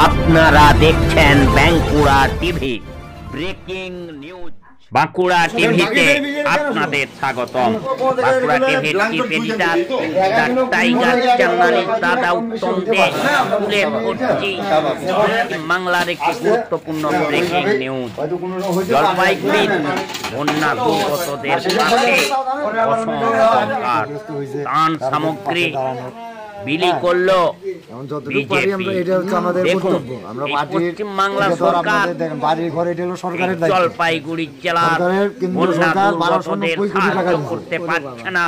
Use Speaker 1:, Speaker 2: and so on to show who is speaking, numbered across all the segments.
Speaker 1: আপনারা দেখছেন Bankura TV breaking news. Bankura টিভিতে আপনাদের স্বাগতম। বাঁকুড়া টিভির চিফ এডিটর টাইগার জার্নালিস্ট দাদা উত্তম দে তুলে ধরছি বাংলার একটি গুরুত্বপূর্ণ ব্রেকিং নিউজ। জলপাইগুড়ির বন্যা দুর্গতদের পাশে অসংখ্য ত্রাণ সামগ্রী বিলি করলো বিজেপি। দেখুন, পশ্চিমবাংলা সরকার জলপাইগুড়ি জেলার বন্যা দুর্গতদের সাহায্য করতে পারছে না,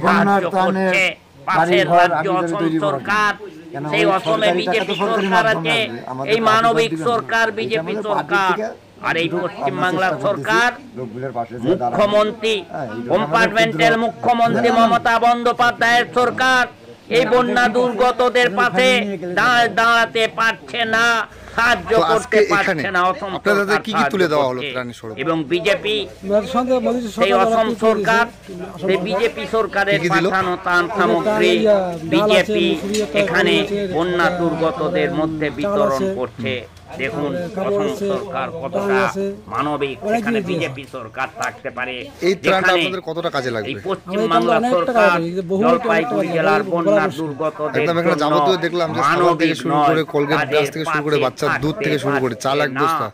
Speaker 1: সাহায্য করছে পাশের রাজ্য অসম সরকার। সেই অসমে বিজেপি সরকার আছে, এই মানবিক সরকার বিজেপি সরকার। আর এই পশ্চিমবাংলার সরকার মুখ্যমন্ত্রী কম্পার্টমেন্টাল মুখ্যমন্ত্রী মমতা বন্দ্যোপাধ্যায়ের সরকার এই বন্যা দুর্গতদের পাশে দাঁড়াতে পারছে না, সাহায্য করতে পারছে না। অসম সরকার কি তুলে দেওয়া হলো এবং বিজেপি সেই অসম সরকার সেই বিজেপি সরকারের পাঠানো ত্রাণ সামগ্রী বিজেপি এখানে বন্যা দুর্গতদের মধ্যে বিতরণ করছে। দেখুন অসম সরকার কতটা মানবিক, এখানে বিজেপি সরকার থাকতে পারে।
Speaker 2: এই ত্রাণটা আপনাদের কতটা কাজে লাগবে?
Speaker 1: এই পশ্চিমবাংলা সরকার জলপাইগুড়ি জেলার বন্যা দুর্গতদের
Speaker 2: একদম এখানে যাবতীয় দেখলাম যে খাবার থেকে শুরু করে কোলগেট ব্রাশ থেকে শুরু করে বাচ্চার দুধ থেকে শুরু করে চাল এক বস্তা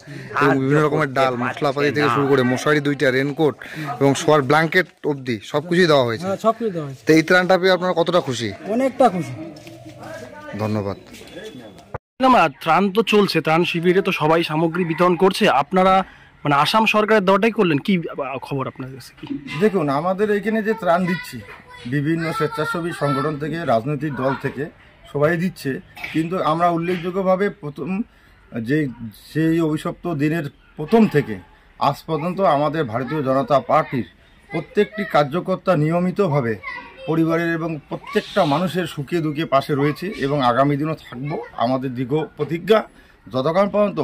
Speaker 2: এবং বিভিন্ন রকমের ডাল মশলাপাতি থেকে শুরু করে মশারি 2টা, রেনকোট এবং শোয়ার ব্ল্যাঙ্কেট অবধি সবকিছুই দেওয়া হয়েছে। তো এই ত্রাণটা পেয়ে আপনারা কতটা খুশি?
Speaker 3: অনেকটা খুশি।
Speaker 2: ধন্যবাদ।
Speaker 4: ত্রাণ তো চলছে, ত্রাণ শিবিরে তো সবাই সামগ্রী বিতরণ করছে, আপনারা মানে আসাম সরকারের দেওয়াটাই করলেন, কি খবর আপনার কাছে? কি
Speaker 3: দেখুন, আমাদের এইখানে যে ত্রাণ দিচ্ছি বিভিন্ন স্বেচ্ছাসেবী সংগঠন থেকে, রাজনৈতিক দল থেকে সবাই দিচ্ছে, কিন্তু আমরা উল্লেখযোগ্যভাবে প্রথম সেই অভিশপ্ত দিনের প্রথম থেকে আজ পর্যন্ত আমাদের ভারতীয় জনতা পার্টির প্রত্যেকটি কার্যকর্তা নিয়মিতভাবে পরিবারের এবং প্রত্যেকটা মানুষের সুখে দুঃখে পাশে রয়েছে এবং আগামী দিনও থাকবো। আমাদের দীর্ঘ প্রতিজ্ঞা, যতক্ষণ পর্যন্ত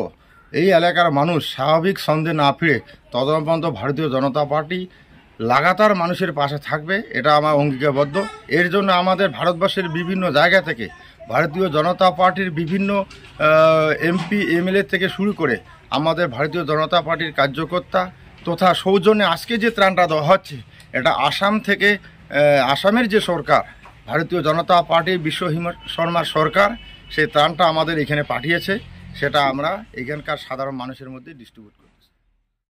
Speaker 3: এই এলাকার মানুষ স্বাভাবিক ছন্দে না ফিরে ততক্ষণ পর্যন্ত ভারতীয় জনতা পার্টি লাগাতার মানুষের পাশে থাকবে, এটা আমার অঙ্গীকারবদ্ধ। এর জন্য আমাদের ভারতবর্ষের বিভিন্ন জায়গা থেকে ভারতীয় জনতা পার্টির বিভিন্ন এমপি এমএলএ থেকে শুরু করে আমাদের ভারতীয় জনতা পার্টির কার্যকর্তা তথা সৌজন্যে আজকে যে ত্রাণটা দেওয়া হচ্ছে, এটা আসাম থেকে আসামের যে সরকার ভারতীয় জনতা পার্টি বিশ্ব শর্মার সরকার সেই ত্রাণটা আমাদের এখানে পাঠিয়েছে, সেটা আমরা এখানকার সাধারণ মানুষের মধ্যে ডিস্ট্রিবিউট করি।